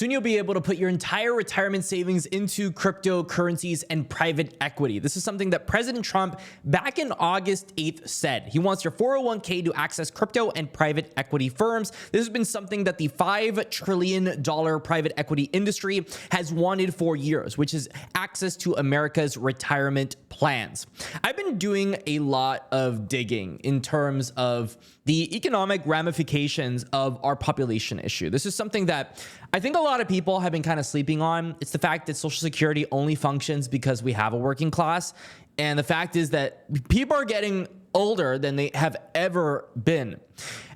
Soon you'll be able to put your entire retirement savings into cryptocurrencies and private equity. This is something that President Trump back in August 8th said. He wants your 401k to access crypto and private equity firms. This has been something that the $5 trillion private equity industry has wanted for years, which is access to America's retirement plans. I've been doing a lot of digging in terms of the economic ramifications of our population issue. This is something that I think a lot of people have been kind of sleeping on. It's the fact that Social Security only functions because we have a working class. And the fact is that people are getting older than they have ever been.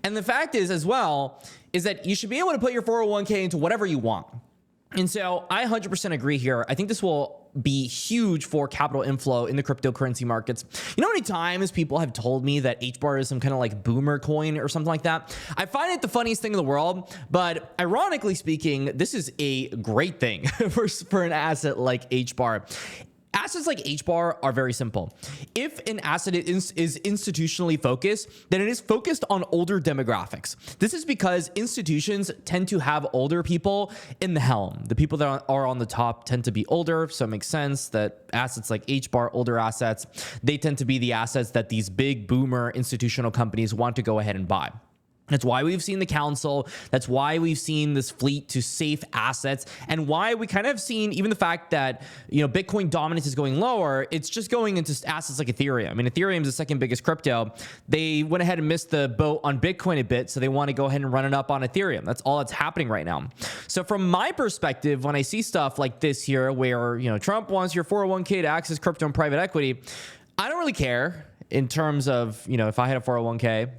And the fact is as well, is that you should be able to put your 401k into whatever you want. And so I 100% agree here. I think this will be huge for capital inflow in the cryptocurrency markets. You know how many times people have told me that HBAR is some kind of like boomer coin or something like that? I find it the funniest thing in the world, but ironically speaking, this is a great thing for an asset like HBAR. Assets like HBAR are very simple. If an asset is institutionally focused, then it is focused on older demographics. This is because institutions tend to have older people in the helm. The people that are on the top tend to be older, so it makes sense that assets like HBAR, older assets, they tend to be the assets that these big boomer institutional companies want to go ahead and buy. That's why we've seen the council. That's why we've seen this fleet to safe assets, and why we kind of seen even the fact that, you know, Bitcoin dominance is going lower. It's just going into assets like Ethereum. I mean, Ethereum is the second biggest crypto. They went ahead and missed the boat on Bitcoin a bit, so they want to go ahead and run it up on Ethereum. That's all that's happening right now. So from my perspective, when I see stuff like this here, where, you know, Trump wants your 401k to access crypto and private equity, I don't really care in terms of, you know, if I had a 401k.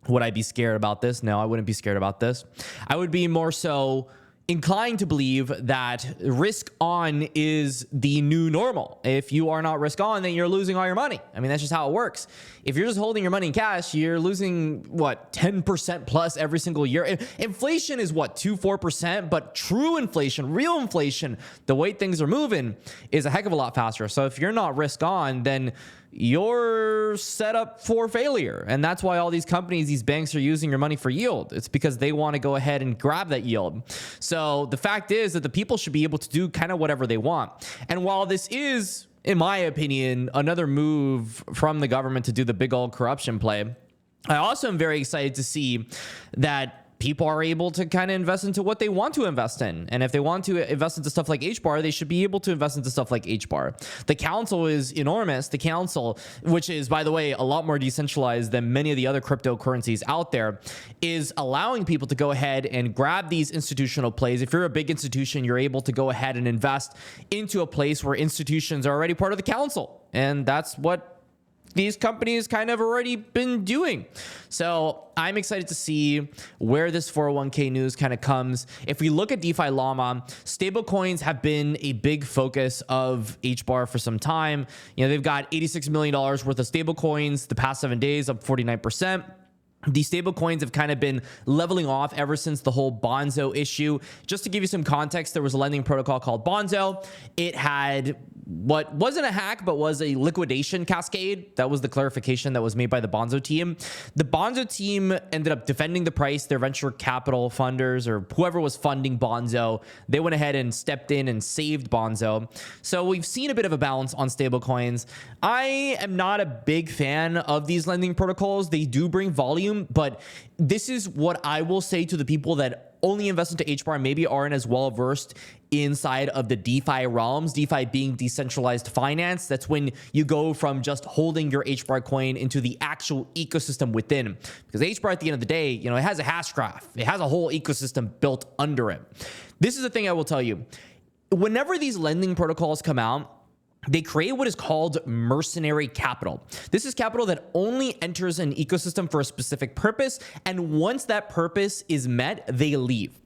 Would I be scared about this? No, I wouldn't be scared about this. I would be more so inclined to believe that risk on is the new normal. If you are not risk on, then you're losing all your money. I mean, that's just how it works. If you're just holding your money in cash, you're losing what, 10% plus every single year. Inflation is what, 2-4%, but true inflation, real inflation, the way things are moving is a heck of a lot faster. So if you're not risk on, then you're set up for failure. And that's why all these companies, these banks are using your money for yield. It's because they want to go ahead and grab that yield. So the fact is that the people should be able to do kind of whatever they want. And while this is, in my opinion, another move from the government to do the big old corruption play, I also am very excited to see that people are able to kind of invest into what they want to invest in. And if they want to invest into stuff like HBAR, they should be able to invest into stuff like HBAR. The council is enormous. The council, which is, by the way, a lot more decentralized than many of the other cryptocurrencies out there, is allowing people to go ahead and grab these institutional plays. If you're a big institution, you're able to go ahead and invest into a place where institutions are already part of the council. And that's what these companies kind of already been doing. So I'm excited to see where this 401k news kind of comes. If we look at DeFi Llama, stablecoins have been a big focus of HBAR for some time. You know, they've got $86 million worth of stablecoins the past 7 days, up 49%. These stable coins have kind of been leveling off ever since the whole Bonzo issue. Just to give you some context, there was a lending protocol called Bonzo. It had what wasn't a hack, but was a liquidation cascade. That was the clarification that was made by the Bonzo team. The Bonzo team ended up defending the price. Their venture capital funders, or whoever was funding Bonzo, they went ahead and stepped in and saved Bonzo. So we've seen a bit of a balance on stable coins. I am not a big fan of these lending protocols. They do bring volume, but this is what I will say to the people that only invest into HBAR, maybe aren't as well versed inside of the DeFi realms, DeFi being decentralized finance. That's when you go from just holding your HBAR coin into the actual ecosystem within. Because HBAR at the end of the day, you know, it has a hash graph. It has a whole ecosystem built under it. This is the thing I will tell you. Whenever these lending protocols come out, they create what is called mercenary capital. This is capital that only enters an ecosystem for a specific purpose, and once that purpose is met, they leave.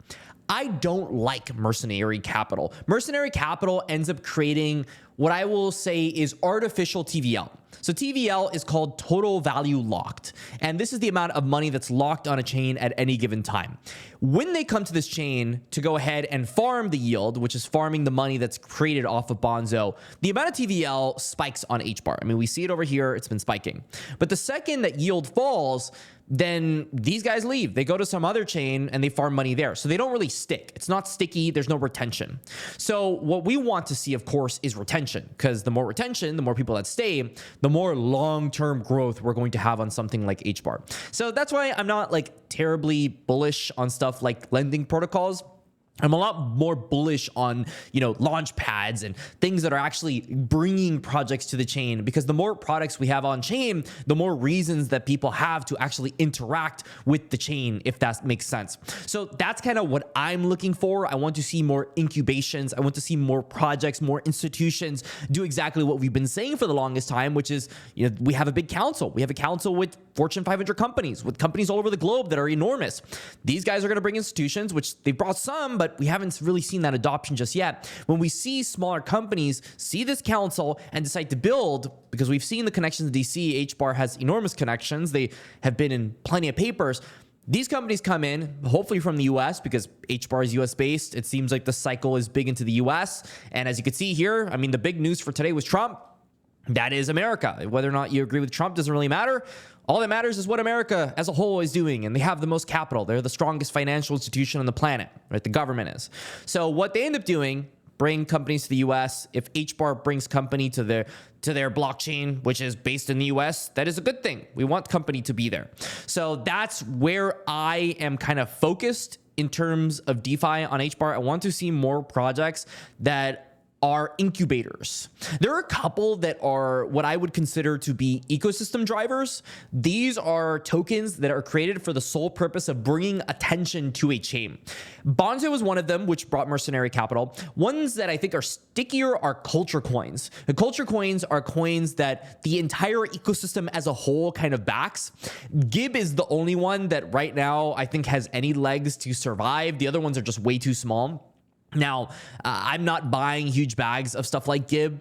I don't like mercenary capital. Mercenary capital ends up creating what I will say is artificial TVL. So TVL is called total value locked. And this is the amount of money that's locked on a chain at any given time. When they come to this chain to go ahead and farm the yield, which is farming the money that's created off of Bonzo, the amount of TVL spikes on HBAR. I mean, we see it over here. It's been spiking. But the second that yield falls, then these guys leave. They go to some other chain and they farm money there. So they don't really stick. It's not sticky. There's no retention. So what we want to see, of course, is retention, because the more retention, the more people that stay, the more long-term growth we're going to have on something like HBAR. So that's why I'm not like terribly bullish on stuff like lending protocols. I'm a lot more bullish on, launch pads and things that are actually bringing projects to the chain, because the more products we have on chain, the more reasons that people have to actually interact with the chain, if that makes sense. So that's kind of what I'm looking for. I want to see more incubations. I want to see more projects, more institutions do exactly what we've been saying for the longest time, which is, we have a big council. We have a council with Fortune 500 companies, with companies all over the globe that are enormous. These guys are going to bring institutions, which they brought some, but we haven't really seen that adoption just yet. When we see smaller companies see this council and decide to build, because we've seen the connections in DC, HBAR has enormous connections. They have been in plenty of papers. These companies come in, hopefully from the US, because HBAR is US based. It seems like the cycle is big into the US. And as you can see here, I mean, the big news for today was Trump. That is America. Whether or not you agree with Trump doesn't really matter. All that matters is what America as a whole is doing, and they have the most capital. They're the strongest financial institution on the planet, right? The government is. So what they end up doing, bring companies to the US. If HBAR brings company to their blockchain, which is based in the US, that is a good thing. We want company to be there. So that's where I am kind of focused in terms of DeFi on HBAR. I want to see more projects that are incubators. There are a couple that are what I would consider to be ecosystem drivers. These are tokens that are created for the sole purpose of bringing attention to a chain. Bonzo is one of them, which brought mercenary capital. Ones that I think are stickier are culture coins. The culture coins are coins that the entire ecosystem as a whole kind of backs. 𝐸 is the only one that right now I think has any legs to survive. The other ones are just way too small. Now, I'm not buying huge bags of stuff like 𝐸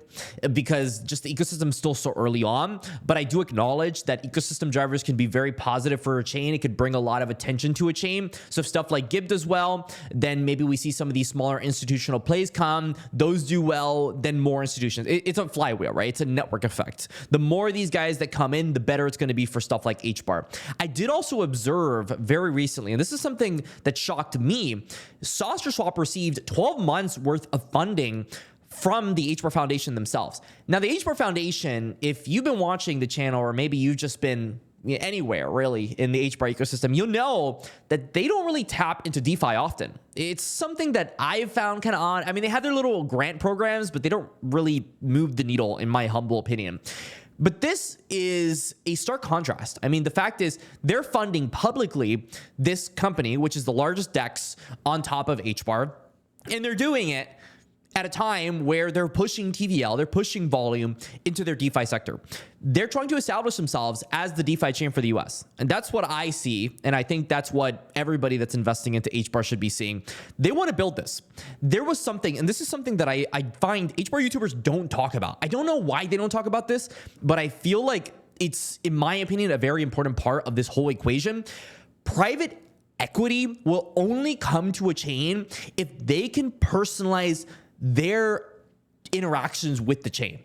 because just the ecosystem is still so early on, but I do acknowledge that ecosystem drivers can be very positive for a chain. It could bring a lot of attention to a chain. So if stuff like 𝐸 does well, then maybe we see some of these smaller institutional plays come, those do well, then more institutions. It's a flywheel, right? It's a network effect. The more these guys that come in, the better it's going to be for stuff like HBAR. I did also observe very recently, and this is something that shocked me, SaucerSwap received 12 months worth of funding from the HBAR Foundation themselves. Now, the HBAR Foundation, if you've been watching the channel, or maybe you've just been anywhere really in the HBAR ecosystem, you'll know that they don't really tap into DeFi often. It's something that I've found kind of odd. I mean, they have their little grant programs, but they don't really move the needle, in my humble opinion. But this is a stark contrast. I mean, the fact is they're funding publicly this company, which is the largest DEX on top of HBAR, and they're doing it at a time where they're pushing TVL, they're pushing volume into their DeFi sector. They're trying to establish themselves as the DeFi chain for the US. And that's what I see. And I think that's what everybody that's investing into HBAR should be seeing. They want to build this. There was something, and this is something that I find HBAR YouTubers don't talk about. I don't know why they don't talk about this, but I feel like it's, in my opinion, a very important part of this whole equation. Private equity will only come to a chain if they can personalize their interactions with the chain.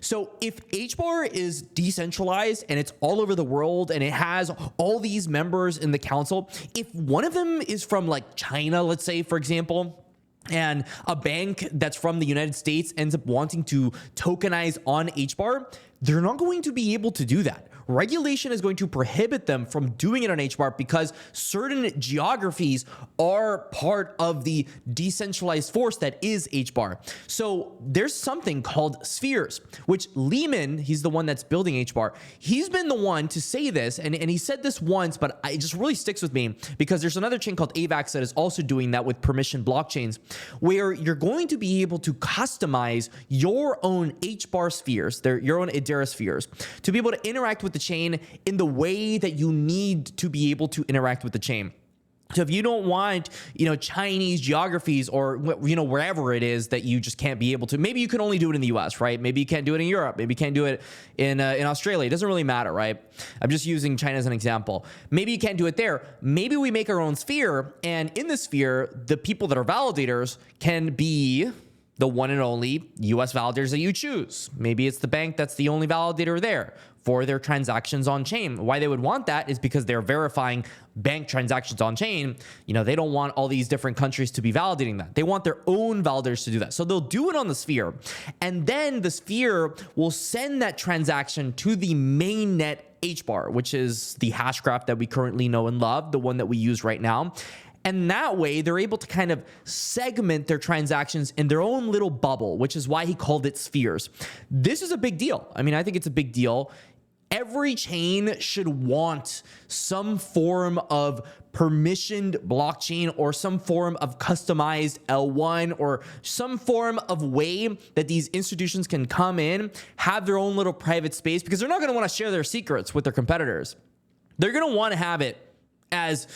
So if HBAR is decentralized and it's all over the world and it has all these members in the council, if one of them is from like China, let's say, for example, and a bank that's from the United States ends up wanting to tokenize on HBAR, they're not going to be able to do that. Regulation is going to prohibit them from doing it on HBAR because certain geographies are part of the decentralized force that is HBAR. So there's something called spheres, which Lehman, he's the one that's building HBAR. He's been the one to say this, and he said this once, but it just really sticks with me because there's another chain called AVAX that is also doing that with permission blockchains, where you're going to be able to customize your own HBAR spheres, your own Hedera spheres, to be able to interact with the chain in the way that you need to be able to interact with the chain. So if you don't want, Chinese geographies or, wherever it is that you just can't be able to, maybe you can only do it in the US, right? Maybe you can't do it in Europe. Maybe you can't do it in Australia. It doesn't really matter, right? I'm just using China as an example. Maybe you can't do it there. Maybe we make our own sphere. And in the sphere, the people that are validators can be the one and only US validators that you choose. Maybe it's the bank that's the only validator there for their transactions on chain. Why they would want that is because they're verifying bank transactions on chain. They don't want all these different countries to be validating that. They want their own validators to do that. So they'll do it on the sphere. And then the sphere will send that transaction to the mainnet HBAR, which is the hash graph that we currently know and love, the one that we use right now. And that way, they're able to kind of segment their transactions in their own little bubble, which is why he called it spheres. This is a big deal. I mean, I think it's a big deal. Every chain should want some form of permissioned blockchain or some form of customized L1 or some form of way that these institutions can come in, have their own little private space, because they're not going to want to share their secrets with their competitors. They're going to want to have it as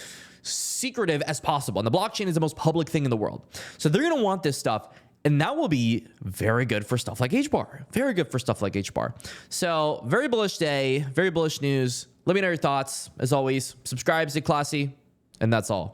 secretive as possible. And the blockchain is the most public thing in the world. So they're going to want this stuff. And that will be very good for stuff like HBAR. Very good for stuff like HBAR. So very bullish day, very bullish news. Let me know your thoughts. As always, subscribe, stay classy, and that's all.